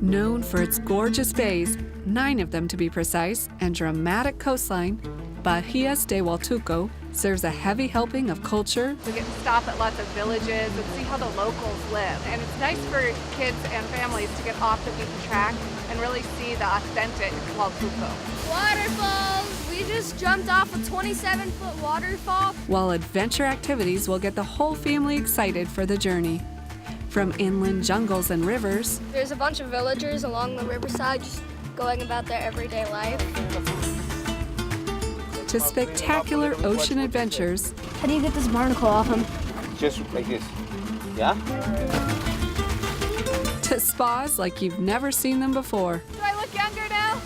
Known for its gorgeous bays, 9 of them to be precise, and dramatic coastline, Bajías de Huatulco serves a heavy helping of culture. We get to stop at lots of villages and see how the locals live. And it's nice for kids and families to get off the beaten track and really see the authentic Huatulco. Waterfalls! We just jumped off a 27-foot waterfall. While adventure activities will get the whole family excited for the journey. From inland jungles and rivers, There's a bunch of villagers along the riverside just going about their everyday life. to spectacular ocean adventures. How do you get this barnacle off him? Just like this. Yeah? To spas like you've never seen them before. Do I look younger now?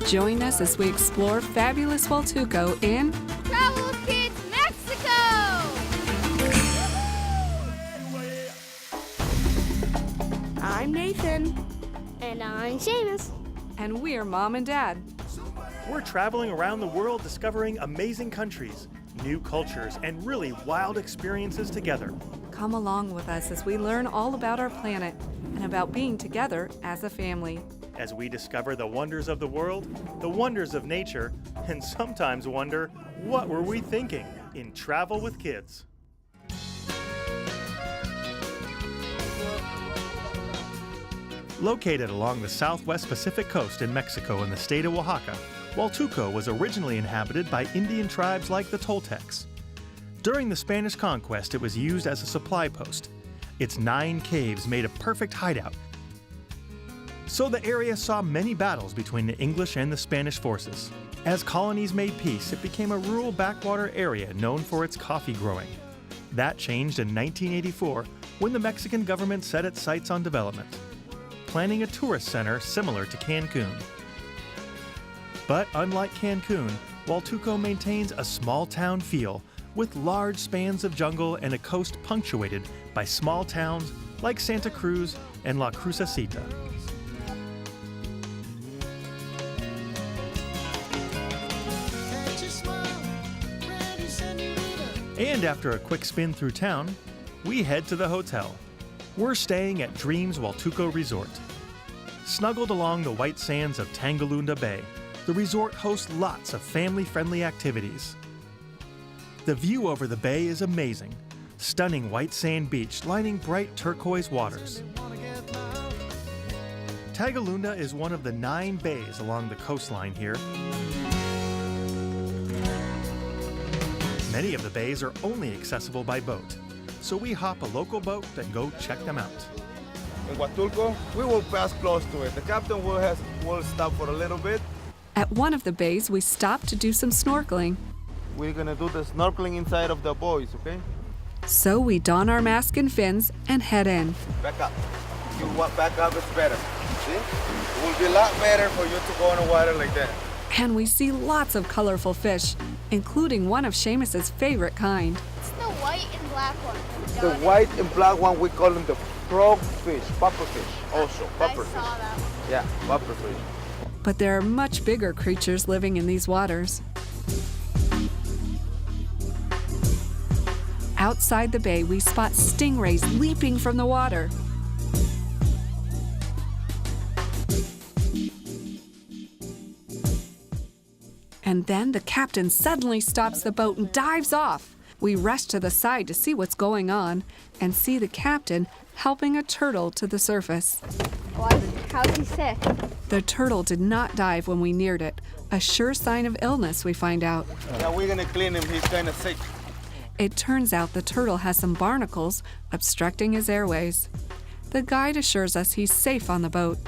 Join us as we explore fabulous Huatulco in Travel with Kids, Mexico! I'm Nathan. And I'm Seamus. and we're Mom and Dad. We're traveling around the world discovering amazing countries, new cultures, and really wild experiences together. Come along with us as we learn all about our planet and about being together as a family. As we discover the wonders of the world, the wonders of nature, and sometimes wonder, what were we thinking in Travel with Kids? Located along the southwest Pacific coast in Mexico in the state of Oaxaca, Huatulco was originally inhabited by Indian tribes like the Toltecs. During the Spanish conquest, it was used as a supply post. Its 9 caves made a perfect hideout. So the area saw many battles between the English and the Spanish forces. As colonies made peace, it became a rural backwater area known for its coffee growing. That changed in 1984 when the Mexican government set its sights on development, planning a tourist center similar to Cancun. But unlike Cancun, Huatulco maintains a small town feel with large spans of jungle and a coast punctuated by small towns like Santa Cruz and La Crucecita. And after a quick spin through town, we head to the hotel. We're staying at Dreams Huatulco Resort. Snuggled along the white sands of Tangolunda Bay, the resort hosts lots of family-friendly activities. The view over the bay is amazing. Stunning white sand beach lining bright turquoise waters. Tangolunda is one of the 9 bays along the coastline here. Many of the bays are only accessible by boat, so we hop a local boat and go check them out. In Huatulco, we will pass close to it. The captain will stop for a little bit. At one of the bays, we stopped to do some snorkeling. We're gonna do the snorkeling inside of the buoys, okay? So we don our mask and fins and head in. Back up. If you walk back up, it's better. See? It will be a lot better for you to go in the water like that. And we see lots of colorful fish, including one of Seamus's favorite kind. It's the white and black one. The white and black one, we call them the frogfish, pufferfish also. I Pufferfish. saw that one. Yeah, pufferfish. But there are much bigger creatures living in these waters. Outside the bay, we spot stingrays leaping from the water. And then the captain suddenly stops the boat and dives off. We rush to the side to see what's going on and see the captain helping a turtle to the surface. How's he sick? The turtle did not dive when we neared it, a sure sign of illness, we find out. Yeah, we're gonna clean him. He's kind of sick. It turns out the turtle has some barnacles obstructing his airways. The guide assures us he's safe on the boat.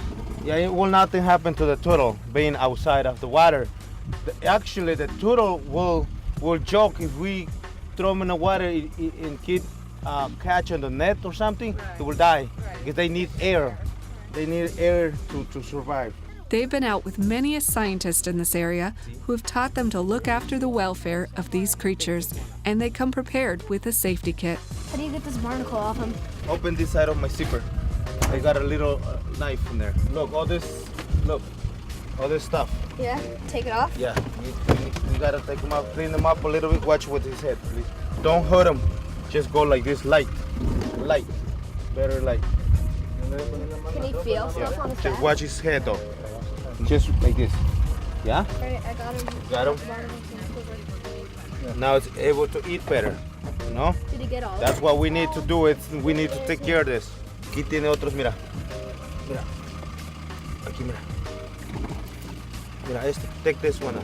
Yeah, it will nothing happen to the turtle being outside of the water. Actually, the turtle will choke if we throw him in the water and keep catch on the net or something. It will die because they need air. They need air to survive. They've been out with many a scientist in this area who have taught them to look after the welfare of these creatures, and they come prepared with a safety kit. How do you get this barnacle off him? Open this side of my zipper. I got a little knife in there. Look, all this stuff. Yeah, take it off? Yeah, you gotta take them out, clean them up a little bit. Watch with his head, please. Don't hurt him. Just go like this, light, very light. Can he feel stuff on his Just back? watch his head though. Just like this. Yeah? Alright, I got him. Got him? Now it's able to eat better. ¿No? Did he get all That's what we need to do. We need to take care of this. Aquí tiene otros, mira. Mira. Aquí, mira. Mira, este. Take this one out.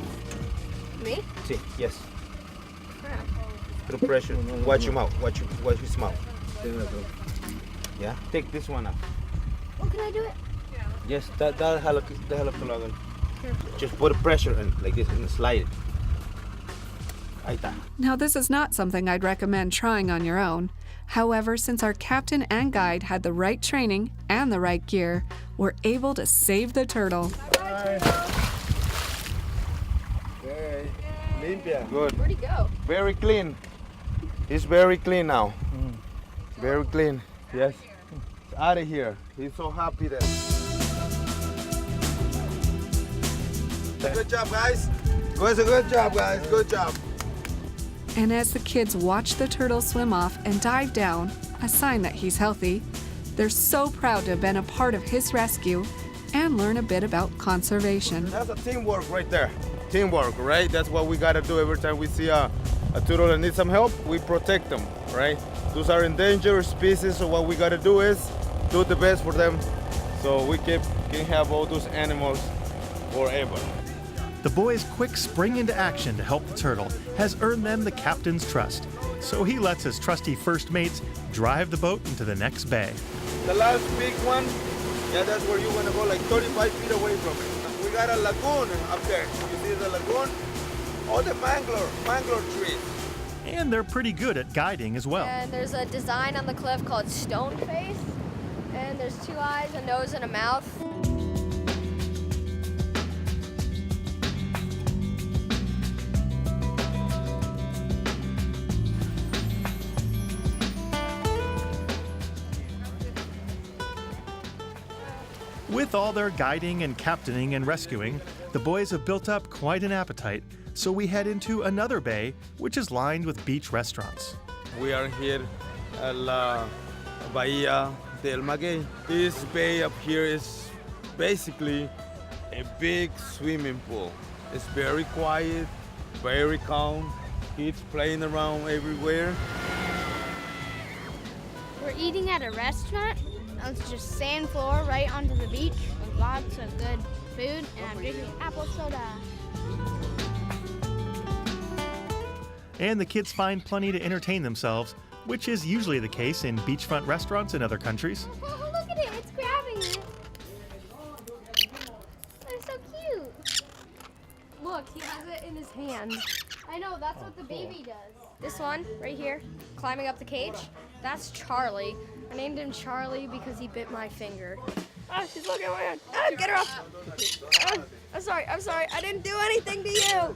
Me? Sí, yes. Through pressure. Watch your mouth. Watch his mouth. Yeah? Take this one out. Oh, can I do it? Yes, déjalo que lo hagan. Just put pressure in, like this, and slide it. Ahí está. Now, this is not something I'd recommend trying on your own. However, since our captain and guide had the right training and the right gear, we're able to save the turtle. Okay. Limpia. Good. Where'd he go? Very clean. He's very clean now. Very clean. Yes. It's out of here. He's so happy that. Good job, guys. Good job, guys. Good job. And as the kids watch the turtle swim off and dive down, a sign that he's healthy, they're so proud to have been a part of his rescue and learn a bit about conservation. That's a teamwork right there. Teamwork, right? That's what we gotta do every time we see a turtle that needs some help. We protect them, right? Those are endangered species, so what we gotta do is do the best for them so we can have all those animals forever. The boys' quick spring into action to help the turtle has earned them the captain's trust. So he lets his trusty first mates drive the boat into the next bay. The last big one, yeah, that's where you wanna go, like 35 feet away from it. We got a lagoon up there. You see the lagoon? All the mangrove trees. And they're pretty good at guiding as well. And there's a design on the cliff called stone face. And there's 2 eyes, a nose, and a mouth. With all their guiding and captaining and rescuing, the boys have built up quite an appetite, so we head into another bay, which is lined with beach restaurants. We are here at La Bahía del Maguey. This bay up here is basically a big swimming pool. It's very quiet, very calm. Kids playing around everywhere. We're eating at a restaurant. It's just sand floor right onto the beach with lots of good food, and I'm drinking apple soda. And the kids find plenty to entertain themselves, which is usually the case in beachfront restaurants in other countries. Oh, look at it, it's grabbing it. They're so cute. Look, he has it in his hand. I know, that's what the baby does. This one, right here, climbing up the cage, that's Charlie. I named him Charlie because he bit my finger. Oh, she's looking at my hand. Get her off. I'm sorry. I didn't do anything to you.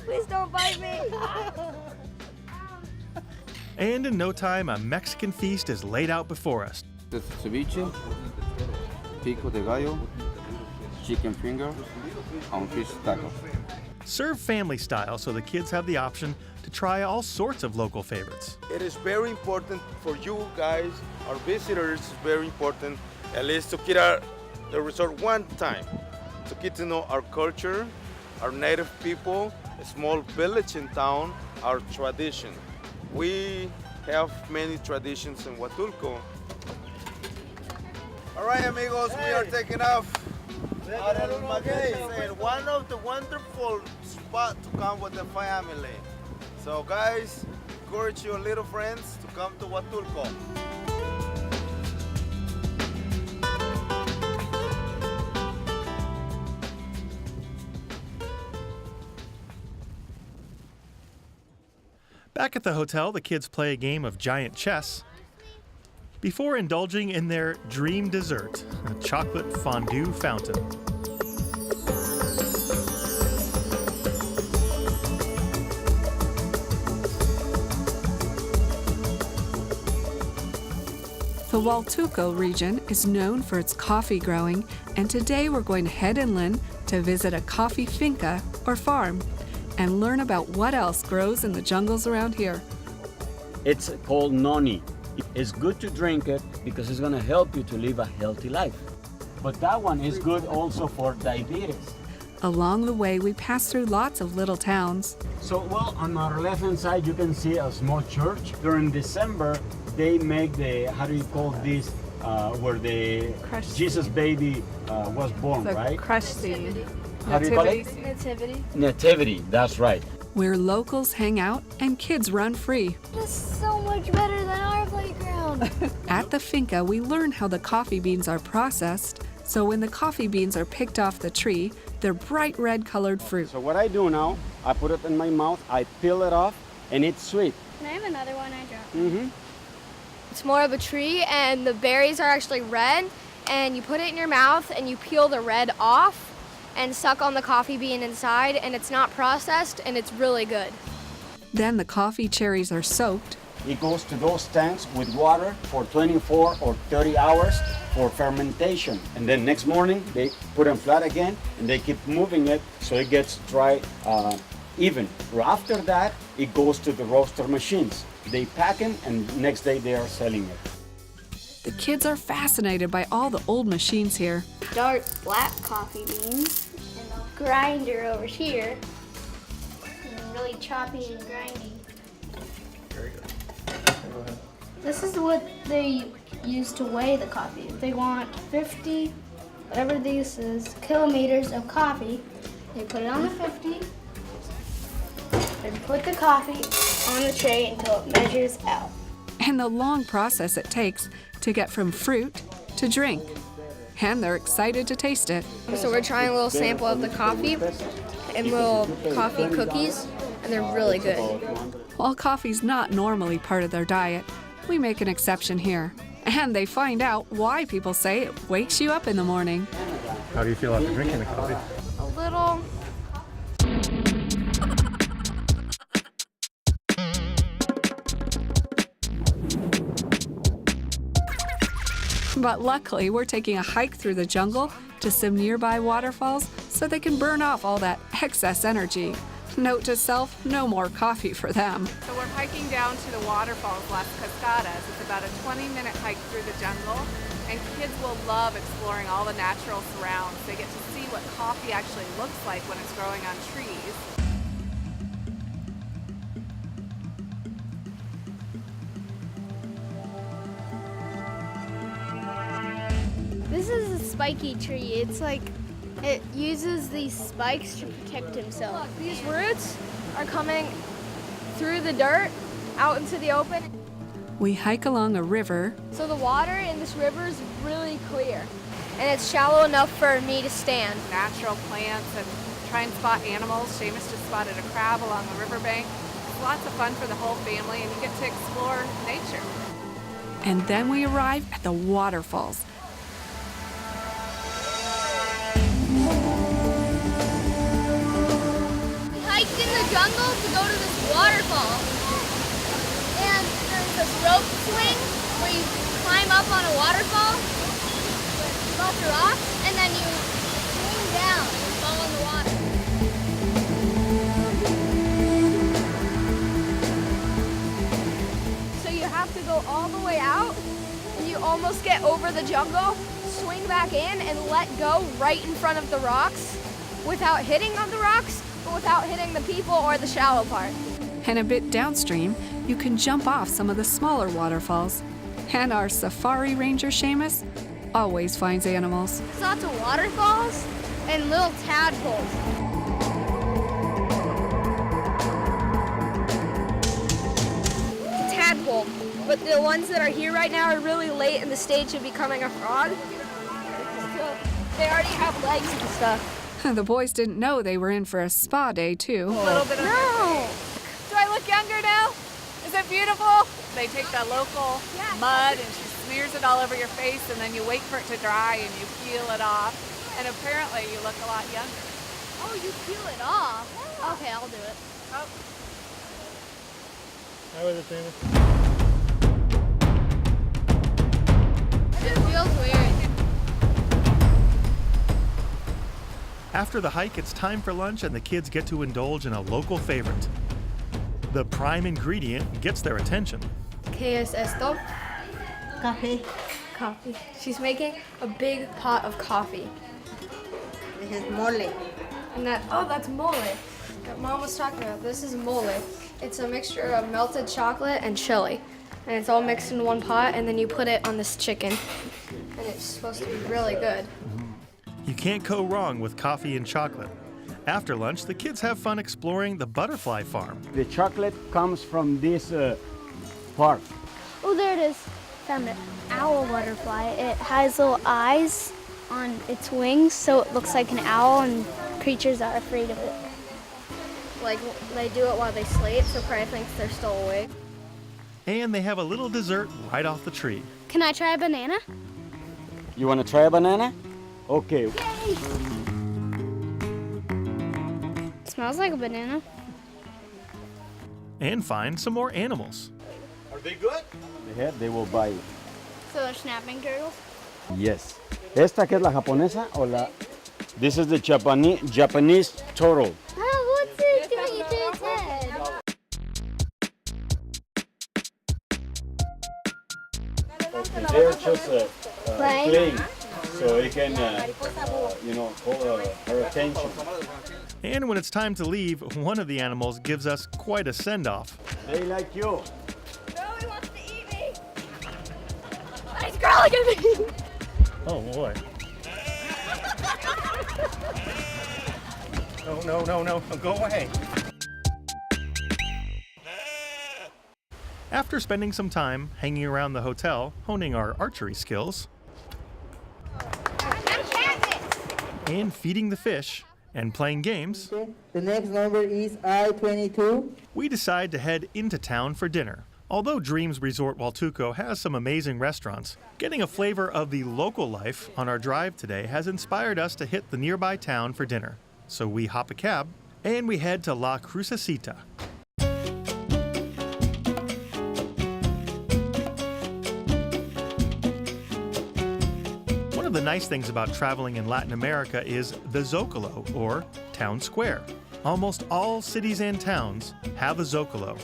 Please don't bite me. And in no time, a Mexican feast is laid out before us. This is ceviche, pico de gallo, chicken finger, and fish taco. Served family style, so the kids have the option to try all sorts of local favorites. It is very important for you guys, our visitors, it's very important at least to get the resort one time, to get to know our culture, our native people, a small village in town, our tradition. We have many traditions in Huatulco. All right, amigos, we are taking off. Out of El Maguey, and one of the wonderful spots to come with the family. So guys, encourage your little friends to come to Huatulco. Back at the hotel, the kids play a game of giant chess before indulging in their dream dessert, a chocolate fondue fountain. The Huatulco region is known for its coffee growing, and today we're going to head inland to visit a coffee finca or farm and learn about what else grows in the jungles around here. It's called noni. It's good to drink it because it's going to help you to live a healthy life. But that one is good also for diabetes. Along the way, we pass through lots of little towns. So, well, on our left-hand side, you can see a small church. During December, they make the, how do you call this, where the Jesus baby was born, The right? crush scene. How do you call it? Nativity. Nativity, that's right. Where locals hang out and kids run free. This is so much better than our playground. At the finca, we learn how the coffee beans are processed, so when the coffee beans are picked off the tree, they're bright red colored fruit. So what I do now, I put it in my mouth, I peel it off, and it's sweet. Can I have another one I dropped? Mm-hmm. It's more of a tree, and the berries are actually red, and you put it in your mouth, and you peel the red off, and suck on the coffee bean inside, and it's not processed, and it's really good. Then the coffee cherries are soaked. It goes to those tanks with water for 24 or 30 hours for fermentation. And then next morning, they put them flat again, and they keep moving it so it gets dry even. After that, it goes to the roaster machines. They pack them, and next day they are selling it. The kids are fascinated by all the old machines here. Dark black coffee beans and a grinder over here. And really choppy and grindy. This is what they use to weigh the coffee. If they want 50, whatever this is, kilometers of coffee, they put it on the 50 and put the coffee on the tray until it measures out. And the long process it takes to get from fruit to drink. And they're excited to taste it. So we're trying a little sample of the coffee and little coffee cookies, and they're really good. While coffee's not normally part of their diet, we make an exception here. And they find out why people say it wakes you up in the morning. How do you feel after drinking the coffee? A little. But luckily, we're taking a hike through the jungle to some nearby waterfalls so they can burn off all that excess energy. Note to self, no more coffee for them. So we're hiking down to the waterfalls, Las Cascadas. It's about a 20-minute hike through the jungle, and kids will love exploring all the natural surrounds. They get to see what coffee actually looks like when it's growing on trees. This is a spiky tree. It's like it uses these spikes to protect himself. Look, these roots are coming through the dirt out into the open. We hike along a river. So the water in this river is really clear, and it's shallow enough for me to stand. Natural plants and try and spot animals. Seamus just spotted a crab along the riverbank. It's lots of fun for the whole family, and you get to explore nature. And then we arrive at the waterfalls. We hiked in the jungle to go to this waterfall. And there's this rope swing where you climb up on a waterfall, go up the rocks, and then you swing down and fall in the water. So you have to go all the way out, and you almost get over the jungle, swing back in, and let go right in front of the rocks without hitting on the rocks, but without hitting the people or the shallow part. And a bit downstream, you can jump off some of the smaller waterfalls. And our safari ranger Seamus always finds animals. There's lots of waterfalls and little tadpoles. Tadpole, but the ones that are here right now are really late in the stage of becoming a frog. So they already have legs and stuff. The boys didn't know they were in for a spa day, too. A little bit of No! Do I look younger now? Is it beautiful? They take the local mud and she smears it all over your face, and then you wait for it to dry and you peel it off. And apparently you look a lot younger. Oh, you peel it off? Okay, I'll do it. Oh. How was it, Seamus? It feels weird. After the hike, it's time for lunch, and the kids get to indulge in a local favorite. The prime ingredient gets their attention. ¿Qué es esto? Coffee. Coffee. She's making a big pot of coffee. This is mole. And that's mole. That Mom was talking about. This is mole. It's a mixture of melted chocolate and chili. And it's all mixed in one pot, and then you put it on this chicken. And it's supposed to be really good. You can't go wrong with coffee and chocolate. After lunch, the kids have fun exploring the butterfly farm. The chocolate comes from this park. Oh, there it is. Found it. Owl butterfly. It has little eyes on its wings, so it looks like an owl, and creatures are afraid of it. Like, they do it while they sleep, so probably thinks they're still awake. And they have a little dessert right off the tree. Can I try a banana? You want to try a banana? Okay. Yay! Smells like a banana. And find some more animals. Are they good? They will bite. So they're snapping turtles? Yes. ¿Esta que es la japonesa o la? This is the Japanese turtle. Oh, what's it doing to its head? They're just playing, so it can, hold her attention. And when it's time to leave, one of the animals gives us quite a send-off. They like you. No, he wants to eat me! He's crawling at me! Oh boy. No, go away. After spending some time hanging around the hotel, honing our archery skills, and feeding the fish, and playing games, The next number is I-22. we decide to head into town for dinner. Although Dreams Resort Huatulco has some amazing restaurants, getting a flavor of the local life on our drive today has inspired us to hit the nearby town for dinner. So we hop a cab, and we head to La Crucecita. One of the nice things about traveling in Latin America is the Zocalo, or town square. Almost all cities and towns have a Zocalo.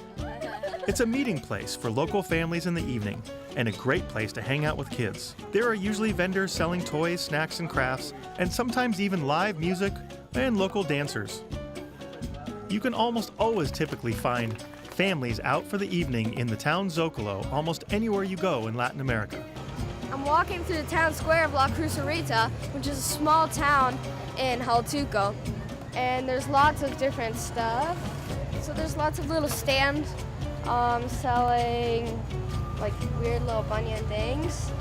It's a meeting place for local families in the evening, and a great place to hang out with kids. There are usually vendors selling toys, snacks, and crafts, and sometimes even live music and local dancers. You can almost always typically find families out for the evening in the town Zocalo almost anywhere you go in Latin America. I'm walking through the town square of La Crucerita, which is a small town in Huatulco. And there's lots of different stuff. So there's lots of little stands selling like weird little bunyan things.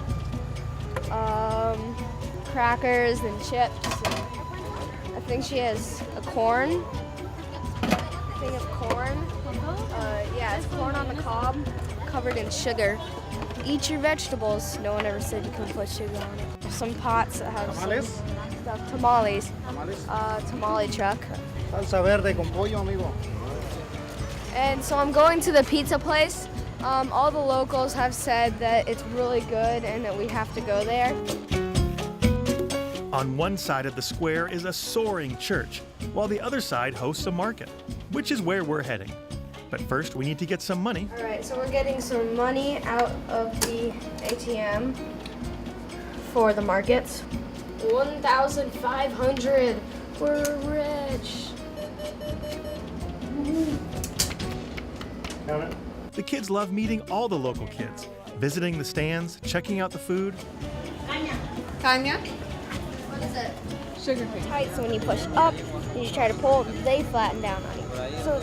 Crackers and chips. I think she has a thing of corn. Yeah, it's corn on the cob, covered in sugar. Eat your vegetables. No one ever said you couldn't put sugar on it. There's some pots that have some stuff. Tamales. Tamale truck. Salsa verde con pollo, amigo. And so I'm going to the pizza place. All the locals have said that it's really good and that we have to go there. On one side of the square is a soaring church, while the other side hosts a market, which is where we're heading. But first, we need to get some money. All right, so we're getting some money out of the ATM for the markets. 1,500. We're rich. The kids love meeting all the local kids, visiting the stands, checking out the food. Tanya? What is it? Sugar cane. Tight, so when you push up, you just try to pull, they flatten down on you. So,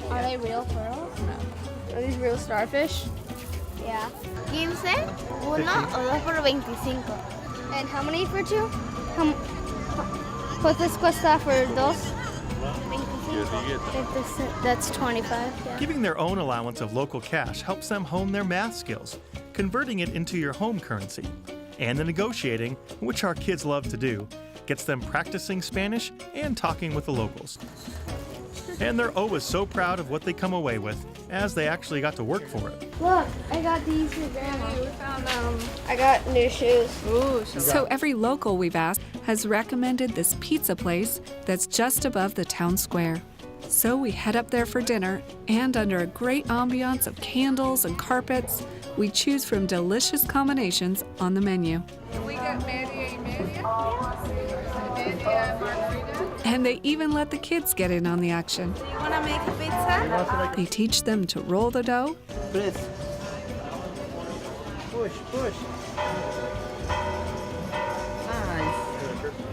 are they real pearls? No. Are these real starfish? Yeah. 15, uno o dos por 25. And how many for two? What this cuesta for dos? 25. That's 25, yeah. Giving their own allowance of local cash helps them hone their math skills, converting it into your home currency. And the negotiating, which our kids love to do, gets them practicing Spanish and talking with the locals. And they're always so proud of what they come away with, as they actually got to work for it. Look, I got these for Grandma. We found them. I got new shoes. Ooh, So every local we've asked has recommended this pizza place that's just above the town square. So we head up there for dinner, and under a great ambiance of candles and carpets, we choose from delicious combinations on the menu. Can we get media? Media margarita? And they even let the kids get in on the action. Do you want to make a pizza? They teach them to roll the dough, Press. Push, push. Nice.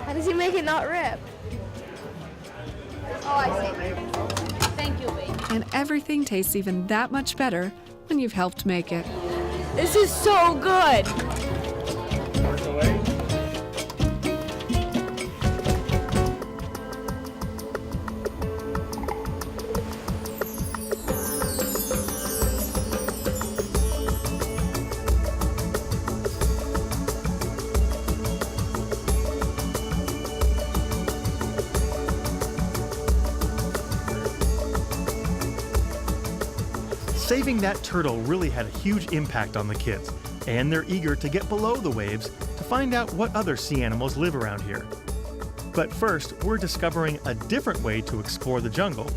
How does he make it not rip? Oh, I see. Thank you, babe. and everything tastes even that much better when you've helped make it. This is so good. Saving that turtle really had a huge impact on the kids, and they're eager to get below the waves to find out what other sea animals live around here. But first, we're discovering a different way to explore the jungle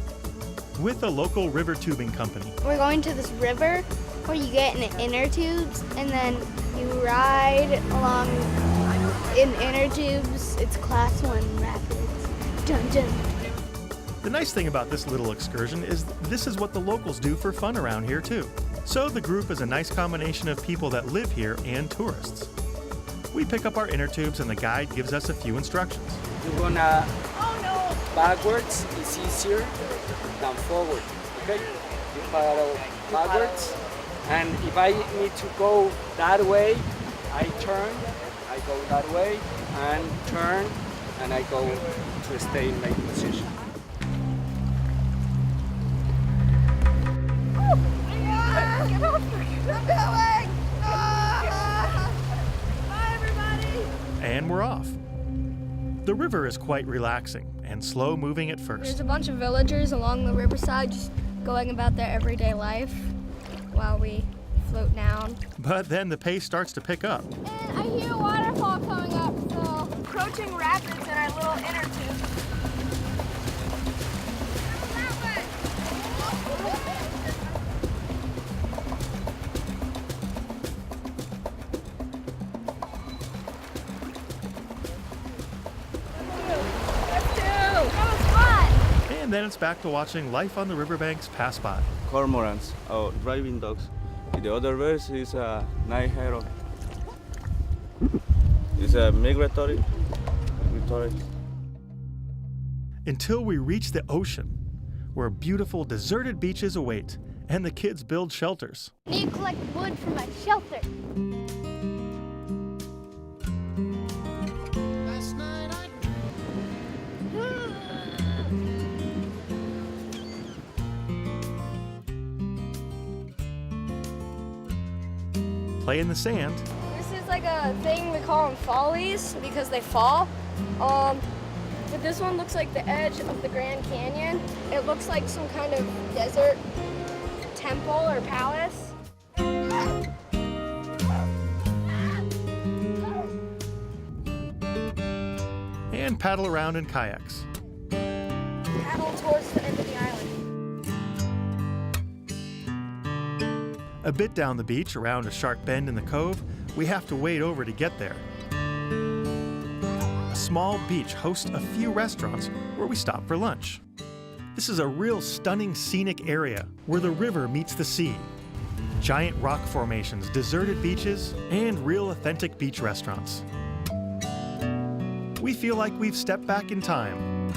with a local river tubing company. We're going to this river where you get in inner tubes and then you ride along in inner tubes. It's class 1 rapids. Dun dun. The nice thing about this little excursion is this is what the locals do for fun around here too. So the group is a nice combination of people that live here and tourists. We pick up our inner tubes and the guide gives us a few instructions. You're gonna backwards is easier than forward. Okay? You paddle backwards, and if I need to go that way, I turn, I go that way, and turn, and I go to stay in my position. And we're off. The river is quite relaxing and slow moving at first. There's a bunch of villagers along the riverside just going about their everyday life while we float down. But then the pace starts to pick up. And I hear a waterfall coming up, so approaching rapids in our little inner tube. And then it's back to watching life on the riverbanks pass by. Cormorants, or driving dogs. The other verse is a night hero. It's a migratory. Until we reach the ocean, where beautiful deserted beaches await and the kids build shelters. I need to collect wood for my shelter. Play in the sand, This is like a thing we call them follies because they fall. But this one looks like the edge of the Grand Canyon. It looks like some kind of desert temple or palace. and paddle around in kayaks. Paddle towards the end of the island. A bit down the beach, around a sharp bend in the cove, we have to wade over to get there. A small beach hosts a few restaurants where we stop for lunch. This is a real stunning scenic area where the river meets the sea. Giant rock formations, deserted beaches, and real authentic beach restaurants. We feel like we've stepped back in time.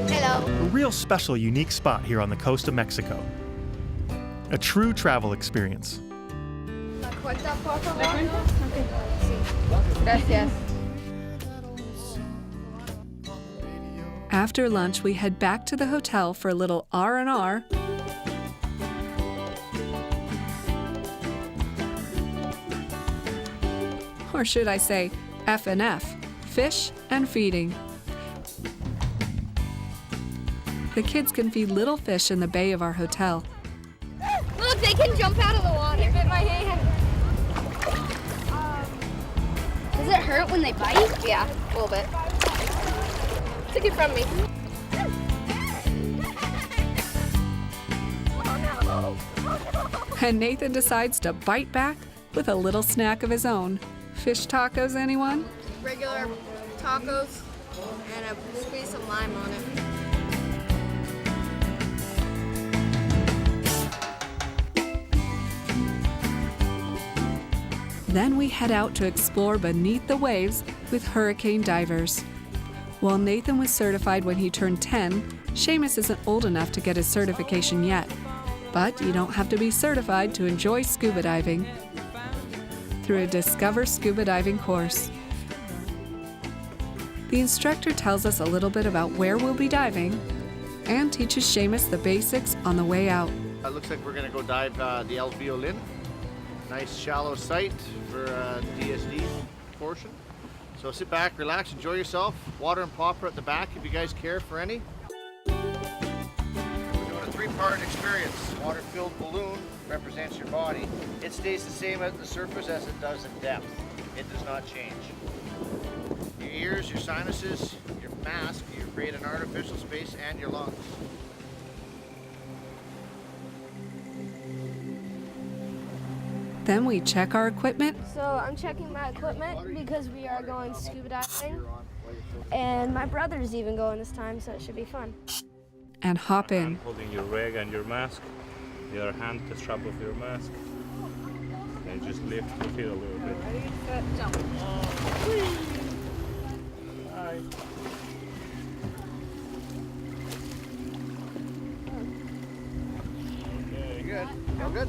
Hello. A real special, unique spot here on the coast of Mexico. A true travel experience. Gracias. After lunch, we head back to the hotel for a little R&R. Or should I say F&F, fish and feeding. The kids can feed little fish in the bay of our hotel. Look, they can jump out of the water. It bit my hand. it hurt when they bite? Yeah, a little bit. Take it from me. And Nathan decides to bite back with a little snack of his own. Fish tacos, anyone? Regular tacos and a squeeze of lime on it. Then we head out to explore beneath the waves with hurricane divers. While Nathan was certified when he turned 10, Seamus isn't old enough to get his certification yet. But you don't have to be certified to enjoy scuba diving through a Discover Scuba Diving course. The instructor tells us a little bit about where we'll be diving and teaches Seamus the basics on the way out. It looks like we're going to go dive the El Violin. Nice shallow site for DSD portion. So sit back, relax, enjoy yourself. Water and popper at the back if you guys care for any. We're doing a three-part experience. Water-filled balloon represents your body. It stays the same at the surface as it does in depth. It does not change. Your ears, your sinuses, your mask, you create an artificial space, and your lungs. Then we check our equipment. So I'm checking my equipment because we are going scuba diving. And my brother's even going this time, so it should be fun. And hop in. Holding your rig and your mask. The other hand to strap off your mask. And just lift your feet a little bit. Ready, set, jump. Hi. Okay. Good. All good?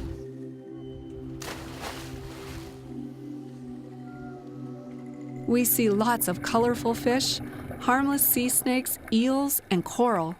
We see lots of colorful fish, harmless sea snakes, eels, and coral.